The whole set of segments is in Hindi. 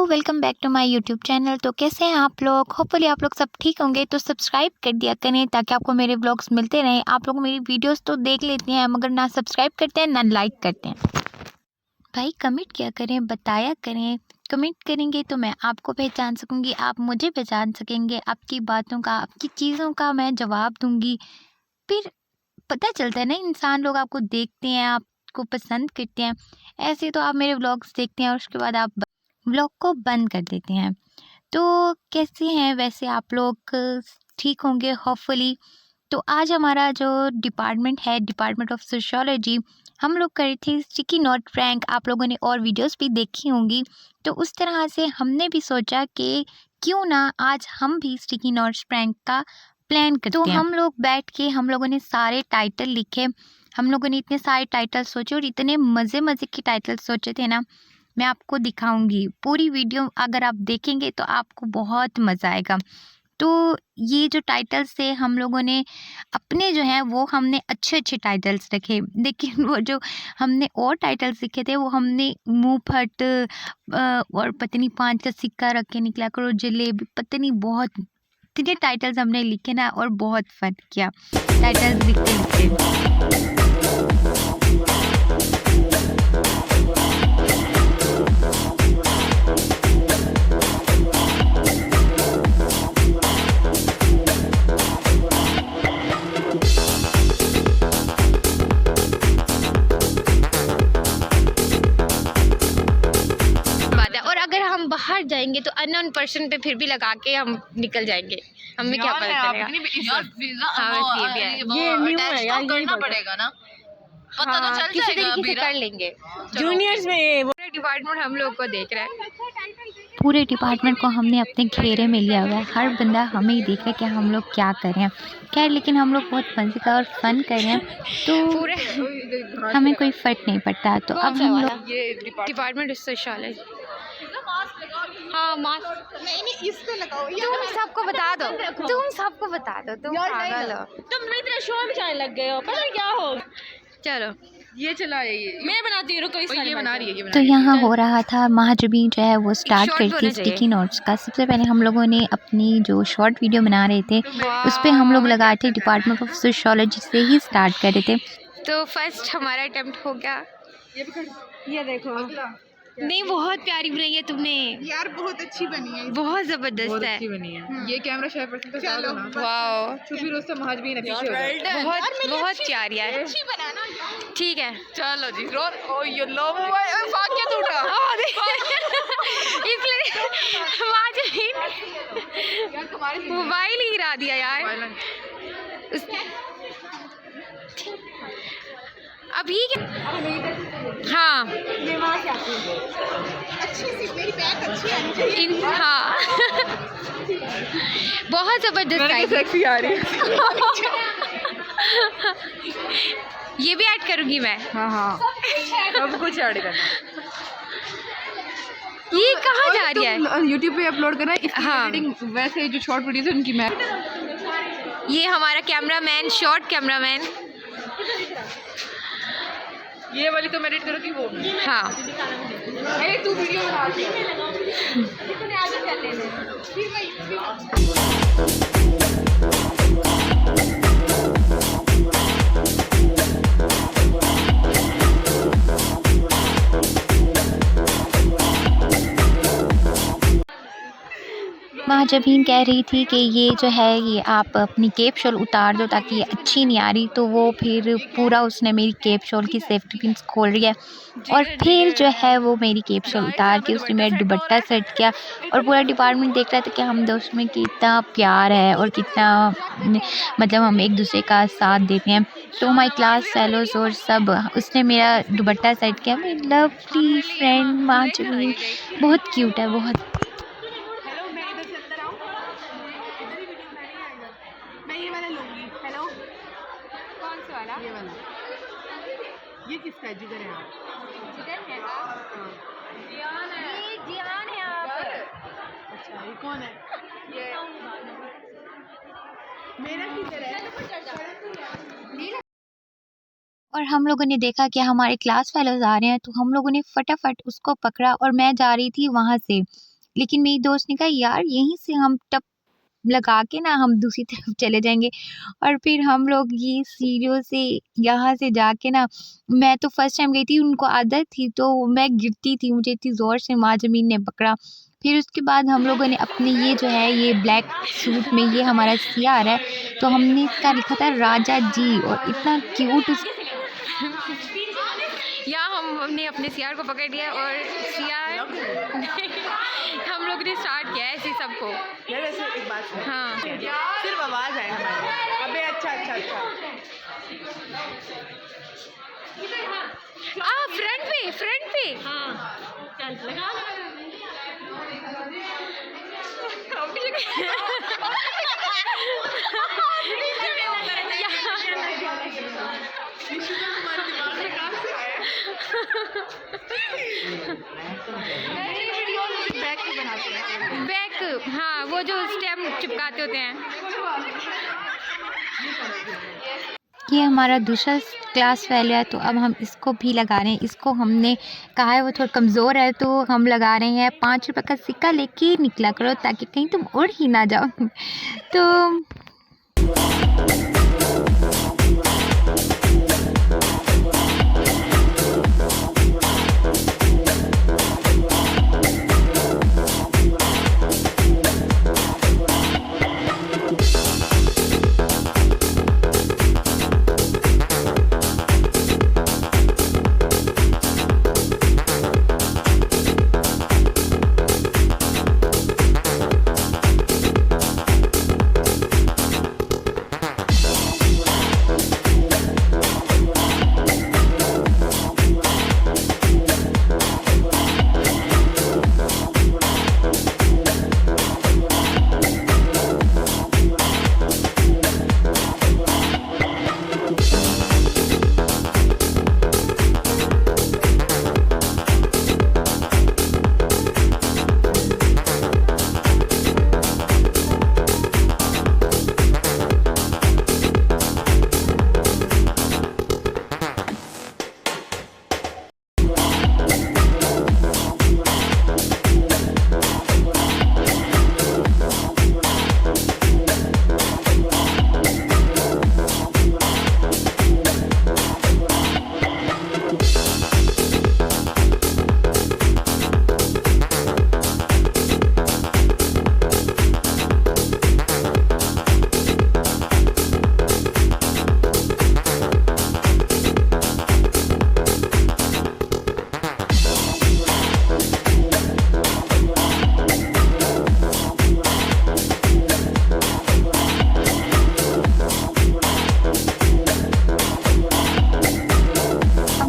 Welcome back to my YouTube channel. तो कैसे हैं आप लोग? होपफुली आप लोग सब ठीक होंगे। तो सब्सक्राइब कर दिया करें ताकि आपको मेरे व्लॉग्स मिलते रहें। आप लोग मेरी वीडियोस तो देख लेते हैं मगर ना सब्सक्राइब करते हैं ना लाइक करते हैं। भाई कमेंट किया करें, बताया करें। कमेंट करेंगे तो मैं आपको पहचान सकूंगी, आप मुझे पहचान सकेंगे। आपकी बातों का, आपकी चीज़ों का मैं जवाब दूंगी। फिर पता चलता है ना, इंसान लोग आपको देखते हैं, आपको पसंद करते हैं। ऐसे तो आप मेरे व्लॉग्स देखते हैं और उसके बाद आप व्लॉग को बंद कर देते हैं। तो कैसे हैं वैसे आप लोग? ठीक होंगे होपफुली। तो आज हमारा जो डिपार्टमेंट है, डिपार्टमेंट ऑफ सोशियोलॉजी, हम लोग कर रहे थे स्टिकी नोट प्रैंक। आप लोगों ने और वीडियोस भी देखी होंगी। तो उस तरह से हमने भी सोचा कि क्यों ना आज हम भी स्टिकी नोट्स प्रैंक का प्लान करते हैं। तो हम लोग बैठ के हम लोगों ने सारे टाइटल लिखे। हम लोगों ने इतने सारे टाइटल सोचे और इतने मज़े मज़े के टाइटल सोचे थे ना, मैं आपको दिखाऊंगी। पूरी वीडियो अगर आप देखेंगे तो आपको बहुत मज़ा आएगा। तो ये जो टाइटल्स थे हम लोगों ने अपने जो हैं वो हमने अच्छे अच्छे टाइटल्स रखे, लेकिन वो जो हमने और टाइटल्स लिखे थे वो हमने मुंह फट और पता नहीं 5 का सिक्का रख के निकला करो, जलेबी, पता नहीं बहुत इतने टाइटल्स हमने लिखे ना और बहुत फन किया टाइटल्स लिखते लिखते। बात है। और अगर हम बाहर जाएंगे तो अननोन पर्सन पे फिर भी लगा के हम निकल जाएंगे, हमें क्या पता चलेगा। ये न्यू है यार, करना पड़ेगा ना, पता तो चल किसी जाएगा। तरीके से कर लेंगे। जूनियर्स में पूरे डिपार्टमेंट हम लोग को देख रहा है। पूरे डिपार्टमेंट को हमने अपने घेरे में लिया हुआ है। हर बंदा हमें ही देख रहा है कि हम लोग क्या कर रहे हैं। खैर लेकिन हम लोग बहुत मज़े का और फन कर रहे हैं, तो पूरे हमें कोई फ़र्क नहीं पड़ता। तो अब हम लोग ये डिपार्टमेंट सोशियोलॉजी, हाँ मास्क नहीं इसको लगाओ। तुम सबको बता दो, तुम सबको बता दो, तुम पागल हो। तुम इतने शो में जाने लग गए हो, पता नहीं क्या हो। चलो ये चला ये मैं बनाती हूँ, रुको ये बना रही है, ये बना तो रही है। यहाँ हो रहा था महाजबी जो है वो स्टार्ट शॉर्ट करती होना स्टिकी नोट्स का। सबसे पहले हम लोगों ने अपनी जो शॉर्ट वीडियो बना रहे थे उस पर हम लोग लगाए थे डिपार्टमेंट ऑफ सोशियोलॉजी से ही स्टार्ट कर रहे थे। तो फर्स्ट हमारा अटेम्प्ट हो गया। ये देखो, नहीं बहुत प्यारी बनाई है तुमने यार बहुत अच्छी बनी है, बहुत ज़बरदस्त है। अच्छी बनी है। ये कैमरा 100% पे चलो ना, वाओ छुपी रोज महाजबी ने पीछे हो जाए। बहुत प्यारी है। अच्छी बनाना ठीक है चलो जी। ओ ये लो मोबाइल फाक के टूटा। इसलिए मोबाइल ही गिरा दिया यार। अब ये क्या? हाँ मैं वहां से आती हूँ। अच्छी सी मेरी बैग अच्छी है। हाँ बहुत ज़बरदस्त आई। सेक्सी आ रही है। ये भी ऐड करूँगी मैं। हाँ सब कुछ ऐड करना। ये कहाँ जा रही है? यूट्यूब पे अपलोड करना। हाँ। एडिटिंग वैसे जो शॉर्ट वीडियोस है उनकी मैं। ये हमारा कैमरामैन, शॉर्ट कैमरामैन। ये वाली तो मैं एडिट करूँगी वो। हाँ अरे तू वीडियो बना रही है। इतने आगे कर लेने। फिर महाजबीन कह रही थी कि ये जो है ये आप अपनी केप शॉल उतार दो ताकि ये अच्छी नहीं आ रही। तो वो फिर पूरा उसने मेरी केप शॉल की सेफ्टी पिन खोल रही है और फिर जो है वो मेरी केप शॉल उतार के उसने मेरा दुपट्टा सेट किया। और पूरा डिपार्टमेंट देख रहा था कि हम दोस्त में कितना प्यार है और कितना मतलब हम एक दूसरे का साथ देते हैं। तो माई क्लास फेलोज और सब, उसने मेरा दुपट्टा सेट किया। मेरी लवली फ्रेंड महाजबीन बहुत क्यूट है, बहुत। मैं ये वाला लूंगी। हेलो कौन सा वाला? ये वाला। ये किसका है? जिधर है आप? जिधर है आप? जियान है। ये जियान है आप? अच्छा ये कौन है? ये मेरा किधर है? और हम लोगों ने देखा कि हमारे क्लास फेलोज आ रहे हैं तो हम लोगों ने फटाफट उसको पकड़ा और मैं जा रही थी वहाँ से। लेकिन मेरी दोस्त ने कहा यार यहीं से हम टप लगा के ना हम दूसरी तरफ चले जाएँगे। और फिर हम लोग ये सीढ़ियों से यहाँ से जाके ना, मैं तो फर्स्ट टाइम गई थी, उनको आदत थी तो मैं गिरती थी, मुझे इतनी ज़ोर से माँ ज़मीन ने पकड़ा। फिर उसके बाद हम लोगों ने अपने ये जो है ये ब्लैक सूट में, ये हमारा सीआर है, तो हमने इसका लिखा था राजा जी, और इतना क्यूट उस यहाँ हमने अपने सीआर को पकड़ लिया और सीआर हम लोग ने स्टार्ट किया है ऐसे सबको। यार वैसे एक बात सुनो, हाँ सिर्फ आवाज आए हमारे। अबे अच्छा अच्छा अच्छा। फ्रंट पे चल लगा निशिता तुम्हारे दिमाग में कहाँ से आया? बैक, हाँ वो जो स्टेम चिपकाते होते हैं। ये हमारा दूसरा क्लास फेल है, तो अब हम इसको भी लगा रहे हैं। इसको हमने कहा है वो थोड़ा कमज़ोर है तो हम लगा रहे हैं। 5 रुपये का सिक्का लेके निकला करो ताकि कहीं तुम उड़ ही ना जाओ। तो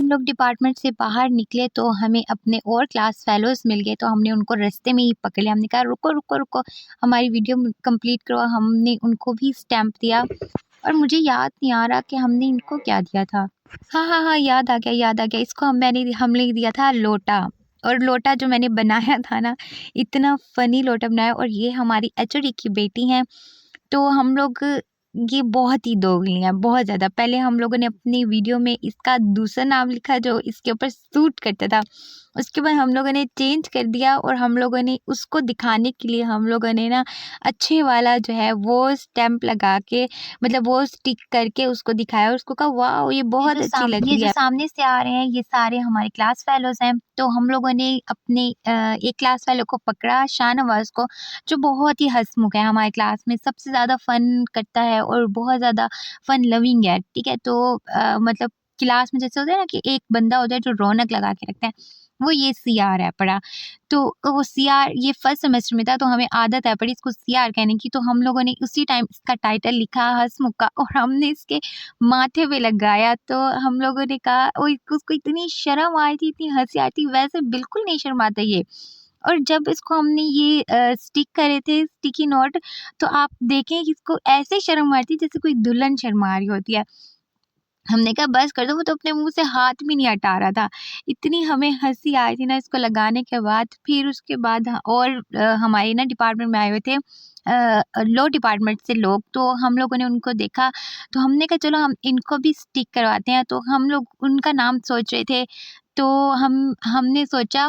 लोग डिपार्टमेंट से बाहर निकले तो हमें अपने और क्लास फेलोज़ मिल गए, तो हमने उनको रास्ते में ही पकड़ लिया। हमने कहा रुको रुको रुको, हमारी वीडियो कंप्लीट करो। हमने उनको भी स्टैम्प दिया और मुझे याद नहीं आ रहा कि हमने इनको क्या दिया था। हाँ, याद आ गया। इसको हमने दिया था लोटा। और लोटा जो मैंने बनाया था ना, इतना फ़नी लोटा बनाया। और ये हमारी एचओडी की बेटी हैं, तो हम लोग ये बहुत ही दोगली हैं, बहुत ज़्यादा। पहले हम लोगों ने अपनी वीडियो में इसका दूसरा नाम लिखा जो इसके ऊपर सूट करता था। उसके बाद हम लोगों ने चेंज कर दिया और हम लोगों ने उसको दिखाने के लिए हम लोगों ने ना अच्छे वाला जो है वो स्टैम्प लगा के, मतलब वो स्टिक करके उसको दिखाया और उसको कहा वाओ ये बहुत अच्छी लग रही है। जो सामने से आ रहे हैं ये सारे हमारे क्लास फेलोज़ हैं। तो हम लोगों ने अपने एक क्लास फेलो को पकड़ा, शाहनवाज़ को, जो बहुत ही हँसमुख है, हमारे क्लास में सबसे ज़्यादा फ़न करता है और बहुत ज़्यादा फ़न लविंग है, ठीक है? तो मतलब क्लास में जैसे होता है ना कि एक बंदा होता है जो रौनक लगा के रखता है, वो ये सीआर है पड़ा। तो वो सीआर ये फर्स्ट सेमेस्टर में था, तो हमें आदत है पड़ी इसको सीआर कहने की। तो हम लोगों ने उसी टाइम इसका टाइटल लिखा हँसमुख का और हमने इसके माथे पे लगाया। तो हम लोगों ने कहा ओह! उसको इतनी शर्म आई थी, इतनी हँसी आई थी, वैसे बिल्कुल नहीं शर्माता ये। और जब इसको हमने ये स्टिक करे थे स्टिकी नोट, तो आप देखें कि इसको ऐसे शर्म आ रही थी जैसे कोई दुल्हन शर्मा रही होती है। हमने कहा बस कर दो, वो तो अपने मुँह से हाथ भी नहीं हटा रहा था। इतनी हमें हँसी आई थी ना इसको लगाने के बाद। फिर उसके बाद और हमारे ना डिपार्टमेंट में आए हुए थे लॉ डिपार्टमेंट से लोग, तो हम लोगों ने उनको देखा, तो हमने कहा चलो हम इनको भी स्टिक करवाते हैं। तो हम लोग उनका नाम सोच रहे थे, तो हमने सोचा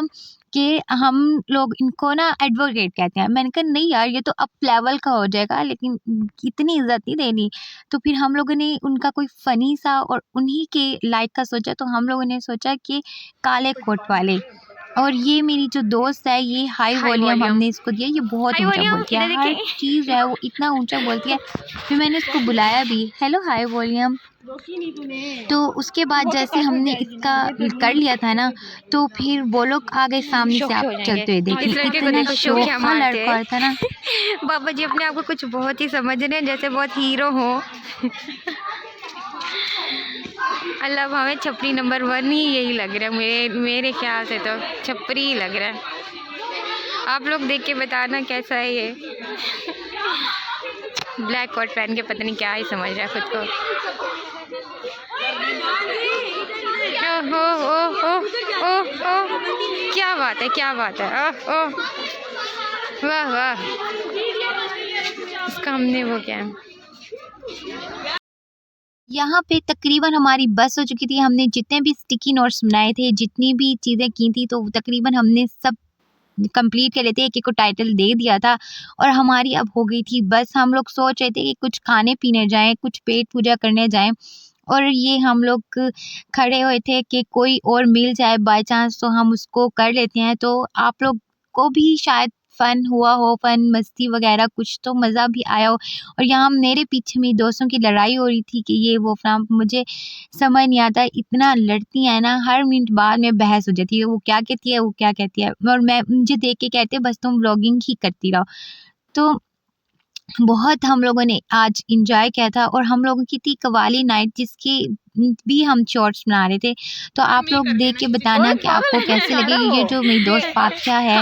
कि हम लोग इनको ना एडवोकेट कहते हैं। मैंने कहा नहीं यार, ये तो अप लेवल का हो जाएगा, लेकिन इतनी इज़्ज़त नहीं देनी। तो फिर हम लोगों ने उनका कोई फ़नी सा और उन्हीं के लाइक का सोचा, तो हम लोगों ने सोचा कि काले कोट वाले। और ये मेरी जो दोस्त है, ये हाई हाई वॉल्यूम वॉल्यूम। हमने इसको दिया, ये बहुत हाई ऊँचा वॉल्यूम, बोलती है, इधर हर देखें। चीज़ जो है वो इतना ऊँचा बोलती है। फिर मैंने इसको बुलाया भी, हेलो हाई वॉल्यूम। तो उसके बाद जैसे हमने इसका कर लिया था ना, तो फिर वो लोग आ गए सामने से, शौक आप हो जाएंगे। चलते हुए इस देखिए, लड़के को इतना देखो, शौक क्या शोखा मारते लड़का था ना। हैं। बाबा जी अपने आप को कुछ बहुत ही समझ रहे हैं, जैसे बहुत हीरो हो। अल्लाह अब हमें छपरी नंबर 1 ही यही लग रहा है, मेरे ख्याल से तो छपरी ही लग रहा है। आप लोग देख के बताना कैसा है ये। ब्लैक कोट पहन के पता नहीं क्या ही समझ रहा है खुद को। ओह ओह ओह ओह ओह, क्या बात है, क्या बात है। ओह ओह, वाह वाह, इसका हमने वो क्या है। यहाँ पे तकरीबन हमारी बस हो चुकी थी। हमने जितने भी स्टिकी नोट्स बनाए थे, जितनी भी चीज़ें की थी, तो तकरीबन हमने सब कंप्लीट कर लेते, एक-एक को टाइटल दे दिया था और हमारी अब हो गई थी बस। हम लोग सोच रहे थे कि कुछ खाने-पीने जाएँ, कुछ पेट पूजा करने जाएँ, और ये हम लोग खड़े हुए थे कि कोई और मिल जाए बाय चांस, तो हम उसको कर लेते हैं। तो आप लोग को भी शायद फ़न हुआ हो, फ़न मस्ती वगैरह कुछ तो मज़ा भी आया हो। और यहाँ मेरे पीछे मेरी दोस्तों की लड़ाई हो रही थी कि ये वो फलाना, मुझे समझ नहीं आता, इतना लड़ती हैं ना, हर मिनट बाद में बहस हो जाती है, वो क्या कहती है, वो क्या कहती है, और मैं मुझे देख के कहते हैं बस तुम व्लॉगिंग ही करती रहो। तो बहुत हम लोगों ने आज एन्जॉय किया था, और हम लोगों की थी कव्वाली नाइट, जिसकी भी हम शॉर्ट्स बना रहे थे। तो आप लोग देख के बताना कि आपको कैसी लगी। ये जो मेरी दोस्त फातिहा है,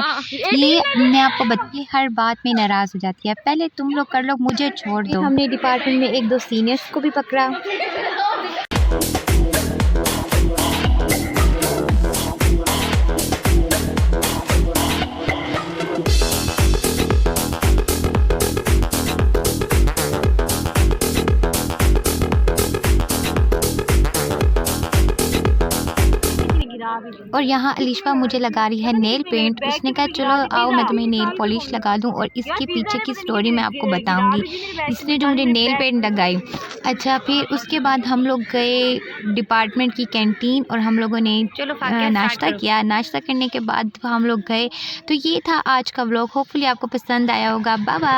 ये मैं आपको ये हर बात में नाराज़ हो जाती है, पहले तुम लोग कर लो, मुझे छोड़ दो। हमने डिपार्टमेंट में 1-2 सीनियर्स को भी पकड़ा। और यहाँ अलिशा मुझे लगा रही है नेल पेंट। उसने कहा चलो आओ मैं तुम्हें नेल पॉलिश लगा दूँ, और इसके पीछे की स्टोरी मैं आपको बताऊँगी, इसने जो मुझे नेल पेंट लगाई। अच्छा, फिर उसके बाद हम लोग गए डिपार्टमेंट की कैंटीन, और हम लोगों ने नाश्ता किया। नाश्ता करने के बाद हम लोग गए। तो ये था आज का व्लॉग, होपफुली आपको पसंद आया होगा। Bye bye.